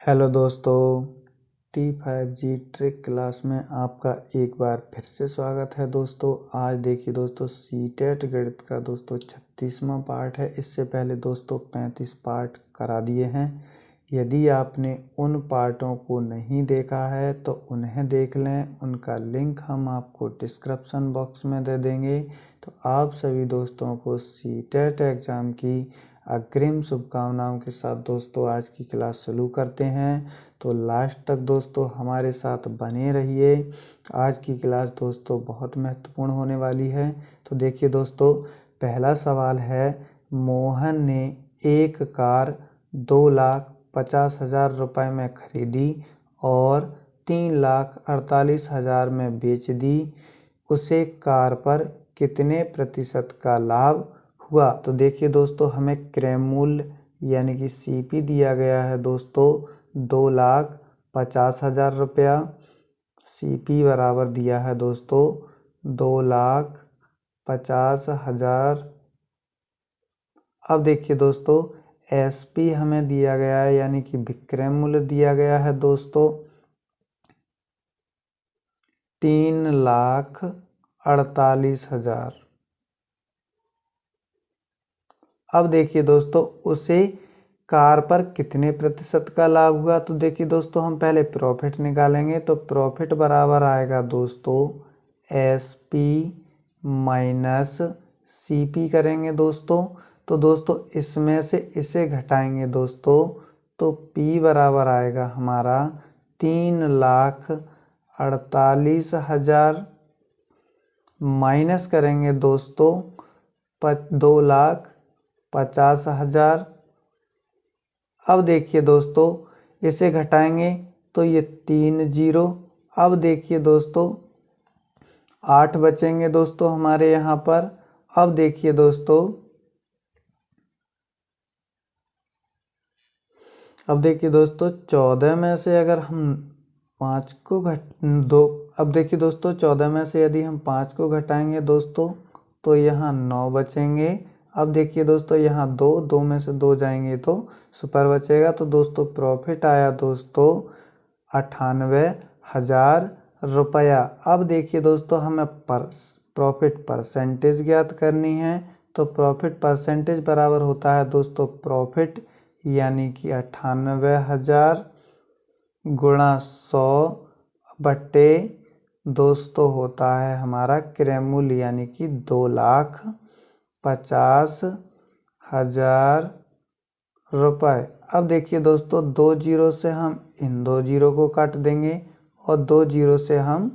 Hello दोस्तों, T5G trick class में आपका एक बार फिर से स्वागत है। दोस्तों आज देखिए दोस्तों सीटेट गणित का दोस्तों 36वां पार्ट है। इससे पहले दोस्तों 35 पार्ट करा दिए हैं। यदि आपने उन पार्टों को नहीं देखा है तो उन्हें देख लें, उनका लिंक हम आपको डिस्क्रिप्शन बॉक्स में दे देंगे। तो आप सभी दोस्तों को सीटेट एग्ज़ाम की अग्रिम शुभकामनाओं के साथ दोस्तों आज की क्लास शुरू करते हैं। तो लास्ट तक दोस्तों हमारे साथ बने रहिए। आज की क्लास दोस्तों बहुत महत्वपूर्ण होने वाली है। तो देखिए दोस्तों, पहला सवाल है, मोहन ने एक कार 2,50,000 रुपये में खरीदी और 3,48,000 में बेच दी। उसे कार पर कितने प्रतिशत का लाभ हुआ? तो देखिए दोस्तों, हमें क्रय मूल्य यानी कि CP दिया गया है दोस्तों 2,50,000 रुपया। CP बराबर दिया है दोस्तों 2,50,000। अब देखिए दोस्तों, SP हमें दिया गया है यानी कि विक्रय मूल्य दिया गया है दोस्तों 3,48,000। अब देखिए दोस्तों, उसे कार पर कितने प्रतिशत का लाभ हुआ? तो देखिए दोस्तों, हम पहले प्रॉफिट निकालेंगे। तो प्रॉफिट बराबर आएगा दोस्तों SP माइनस CP करेंगे दोस्तों। तो दोस्तों इसमें से इसे घटाएंगे दोस्तों, तो P बराबर आएगा हमारा 3,48,000 माइनस करेंगे दोस्तों 2,50,000। अब देखिए दोस्तों, इसे घटाएंगे तो ये 3 जीरो। अब देखिए दोस्तों 8 बचेंगे दोस्तों हमारे यहाँ पर। अब देखिए दोस्तों, अब देखिए दोस्तों 14 में से अगर हम 5 को अब देखिए दोस्तों 14 में से यदि हम 5 को घटाएंगे दोस्तों तो यहाँ 9 बचेंगे। अब देखिए दोस्तों, यहाँ 2 में से 2 जाएंगे तो सुपर बचेगा। तो दोस्तों प्रॉफिट आया दोस्तों 98,000 रुपया। अब देखिए दोस्तों, हमें प्रॉफिट परसेंटेज ज्ञात करनी है। तो प्रॉफिट परसेंटेज बराबर होता है दोस्तों प्रॉफिट यानी कि 98,000 गुणा 100 बट्टे दोस्तों होता है हमारा क्रय मूल्य यानी कि 2,50,000 रुपये। अब देखिए दोस्तों, 2 जीरो से हम इन 2 जीरो को काट देंगे और 2 जीरो से हम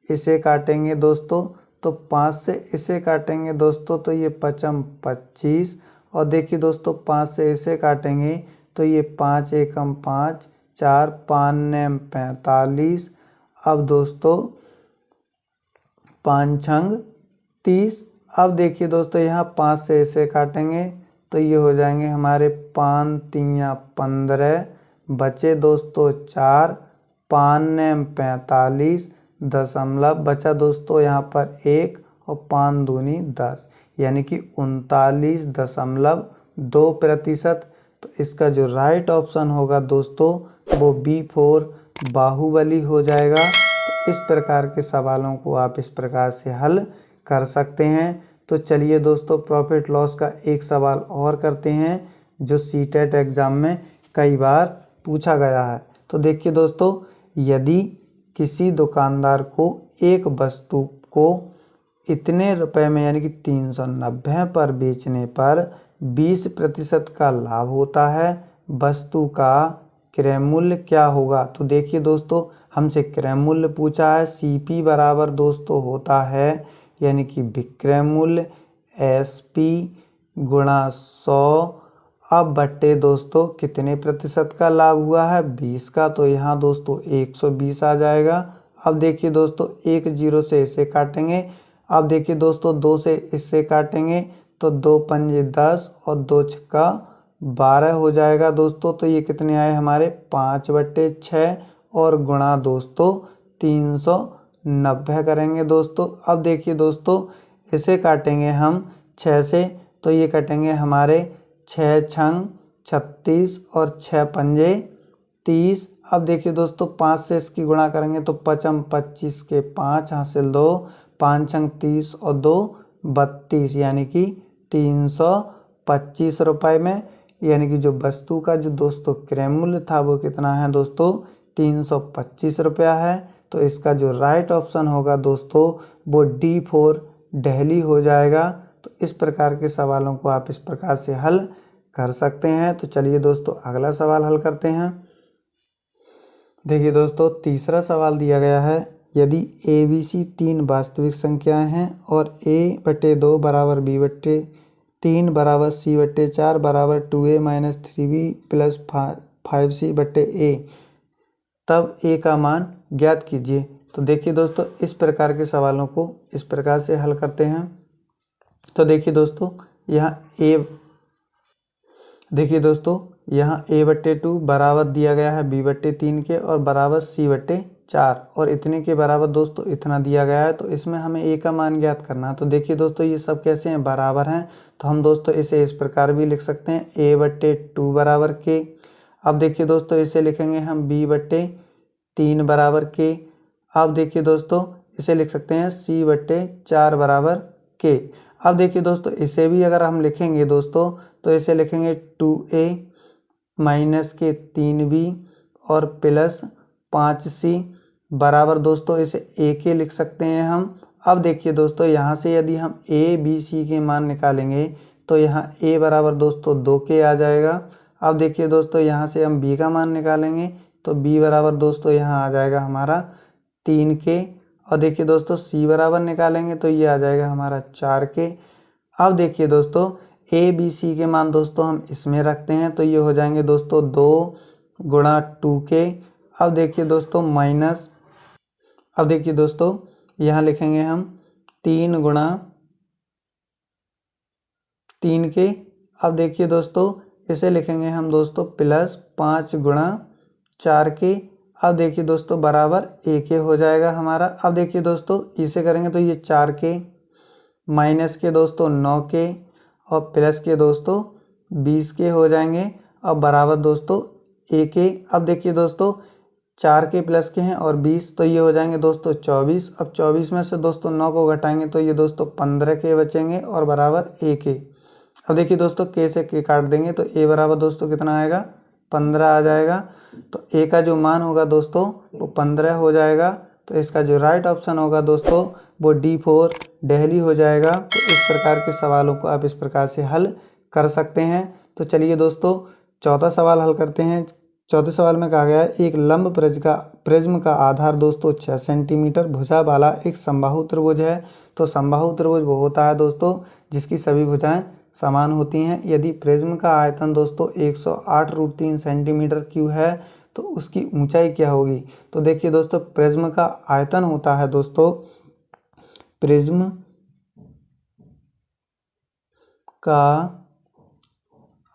इसे काटेंगे दोस्तों। तो 5 से इसे काटेंगे दोस्तों तो ये 5 25। और देखिए दोस्तों 5 से इसे काटेंगे तो ये 5 एकम 5 4 5 9 45। अब दोस्तों 5 छंग 30। अब देखिए दोस्तों, यहाँ 5 से इसे काटेंगे तो ये हो जाएंगे हमारे 5 3 15। बचे दोस्तों 4 5 9 45 दशमलव बचा दोस्तों यहाँ पर 1 और 5 दूनी 10 यानी कि 39.2%। तो इसका जो राइट ऑप्शन होगा दोस्तों वो B4 बाहुबली हो जाएगा। तो इस प्रकार के सवालों को आप इस प्रकार से हल कर सकते हैं। तो चलिए दोस्तों, प्रॉफिट लॉस का एक सवाल और करते हैं जो सीटेट एग्ज़ाम में कई बार पूछा गया है। तो देखिए दोस्तों, यदि किसी दुकानदार को एक वस्तु को इतने रुपए में यानी कि 390 पर बेचने पर 20% का लाभ होता है, वस्तु का क्रय मूल्य क्या होगा? तो देखिए दोस्तों, हमसे क्रय मूल्य पूछा है। CP बराबर दोस्तों होता है यानी कि विक्रय मूल्य SP गुणा 100। अब बट्टे दोस्तों कितने प्रतिशत का लाभ हुआ है? 20 का। तो यहाँ दोस्तों 120 आ जाएगा। अब देखिए दोस्तों, 1 जीरो से इसे काटेंगे। अब देखिए दोस्तों 2 से इससे काटेंगे तो 2 पंजे 10 और 2 छक्का 12 हो जाएगा दोस्तों। तो ये कितने आए हमारे 5/6 और गुणा दोस्तों 390 करेंगे दोस्तों। अब देखिए दोस्तों, इसे काटेंगे हम 6 से तो ये कटेंगे हमारे 6 छंग 36 और 6 पंजे 30। अब देखिए दोस्तों 5 से इसकी गुणा करेंगे तो 5 25 के 5 हासिल 2, 5 30 और 2 32 यानी कि 325 रुपये में। यानी कि जो वस्तु का जो दोस्तों क्रय मूल्य था वो कितना है दोस्तों 325 रुपया है। तो इसका जो राइट ऑप्शन होगा दोस्तों वो D4 दिल्ली हो जाएगा। तो इस प्रकार के सवालों को आप इस प्रकार से हल कर सकते हैं। तो चलिए दोस्तों अगला सवाल हल करते हैं। देखिए दोस्तों तीसरा सवाल दिया गया है, यदि ABC 3 वास्तविक संख्याएं हैं और A/2 बराबर B/3 बराबर C/4 बराबर 2A - 3B + 5C/A, तब A का मान ज्ञात कीजिए। तो देखिए दोस्तों इस प्रकार के सवालों को इस प्रकार से हल करते हैं। तो देखिए दोस्तों यहाँ A/2 बराबर दिया गया है B/3 के और बराबर C/4 और इतने के बराबर दोस्तों इतना दिया गया है। तो इसमें हमें A का मान ज्ञात करना है। तो देखिए दोस्तों ये सब कैसे हैं, बराबर हैं। तो हम दोस्तों इसे इस प्रकार भी लिख सकते हैं A/2 बराबर K। अब देखिए दोस्तों इसे लिखेंगे हम B/3 बराबर K। अब देखिए दोस्तों इसे लिख सकते हैं C/4 बराबर K। अब देखिए दोस्तों इसे भी अगर हम लिखेंगे दोस्तों तो इसे लिखेंगे 2A माइनस के 3B और प्लस 5C बराबर दोस्तों इसे AK लिख सकते हैं हम। अब देखिए दोस्तों यहाँ से यदि हम ABC के मान निकालेंगे तो यहाँ A बराबर दोस्तों 2K आ जाएगा। अब देखिए दोस्तों यहाँ से हम B का मान निकालेंगे तो B बराबर दोस्तों यहाँ आ जाएगा हमारा 3K। और देखिए दोस्तों C बराबर निकालेंगे तो ये आ जाएगा हमारा 4K। अब देखिए दोस्तों ABC के मान दोस्तों हम इसमें रखते हैं तो ये हो जाएंगे दोस्तों 2 गुणा 2K। अब देखिए दोस्तों माइनस, अब देखिए दोस्तों यहाँ लिखेंगे हम 3 गुणा 3K। अब देखिए दोस्तों इसे लिखेंगे हम दोस्तों प्लस 5 गुणा 4K। अब देखिए दोस्तों बराबर AK हो जाएगा हमारा। अब देखिए दोस्तों इसे करेंगे तो ये 4K माइनस के दोस्तों 9K और प्लस के दोस्तों 20K हो जाएंगे और बराबर दोस्तों AK। अब देखिए दोस्तों 4K प्लस के हैं और 20 तो ये हो जाएंगे दोस्तों 24। अब 24 में से दोस्तों 9 को घटाएंगे तो ये दोस्तों 15K बचेंगे और बराबर AK। अब देखिए दोस्तों K से K काट देंगे तो A बराबर दोस्तों कितना आएगा 15 आ जाएगा। तो A का जो मान होगा दोस्तों वो 15 हो जाएगा। तो इसका जो राइट ऑप्शन होगा दोस्तों वो D4 दिल्ली हो जाएगा। तो इस प्रकार के सवालों को आप इस प्रकार से हल कर सकते हैं। तो चलिए दोस्तों चौथा सवाल हल करते हैं। चौथे सवाल में कहा गया है, एक लंब प्रिज्म का आधार दोस्तों 6 सेंटीमीटर भुजा वाला एक समबाहु त्रिभुज है। तो समबाहु त्रिभुज वो होता है दोस्तों जिसकी सभी भुजाएं समान होती हैं। यदि प्रिज्म का आयतन दोस्तों 108√3 सेंटीमीटर क्यूब है तो उसकी ऊंचाई क्या होगी। तो देखिए दोस्तों प्रिज्म का आयतन होता है दोस्तों, प्रिज्म का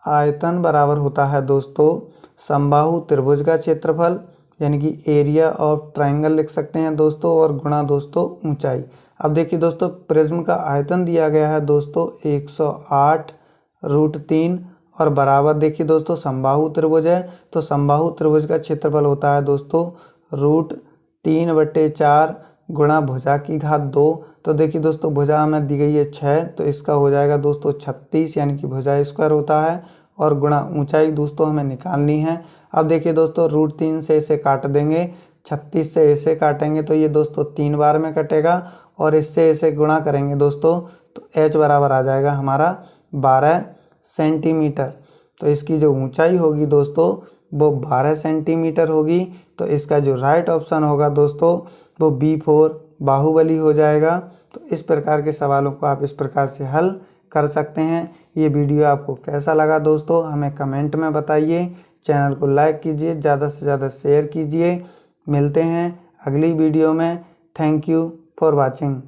आयतन बराबर होता है दोस्तों समबाहु त्रिभुज का क्षेत्रफल यानी कि एरिया ऑफ ट्रायंगल लिख सकते हैं दोस्तों और गुणा दोस्तों ऊंचाई। अब देखिए दोस्तों प्रिज्म का आयतन दिया गया है दोस्तों 108√3 और बराबर देखिए दोस्तों समबाहु त्रिभुज है। तो समबाहु त्रिभुज का क्षेत्रफल होता है दोस्तों √3/4 गुणा भुजा की घात 2। तो देखिए दोस्तों भुजा हमें दी गई है 6 तो इसका हो जाएगा दोस्तों 36 यानी कि भुजा स्क्वायर होता है और गुणा ऊंचाई दोस्तों हमें निकालनी है। अब देखिए दोस्तों √3 से इसे काट देंगे, 36 से इसे काटेंगे तो ये दोस्तों 3 बार में कटेगा और इससे इसे गुणा करेंगे दोस्तों तो h बराबर आ जाएगा हमारा 12 सेंटीमीटर। तो इसकी जो ऊंचाई होगी दोस्तों वो 12 सेंटीमीटर होगी। तो इसका जो राइट ऑप्शन होगा दोस्तों वो B4 बाहुबली हो जाएगा। तो इस प्रकार के सवालों को आप इस प्रकार से हल कर सकते हैं। ये वीडियो आपको कैसा लगा दोस्तों हमें कमेंट में बताइए। चैनल को लाइक कीजिए, ज़्यादा से ज़्यादा शेयर कीजिए। मिलते हैं अगली वीडियो में। Thank you for watching.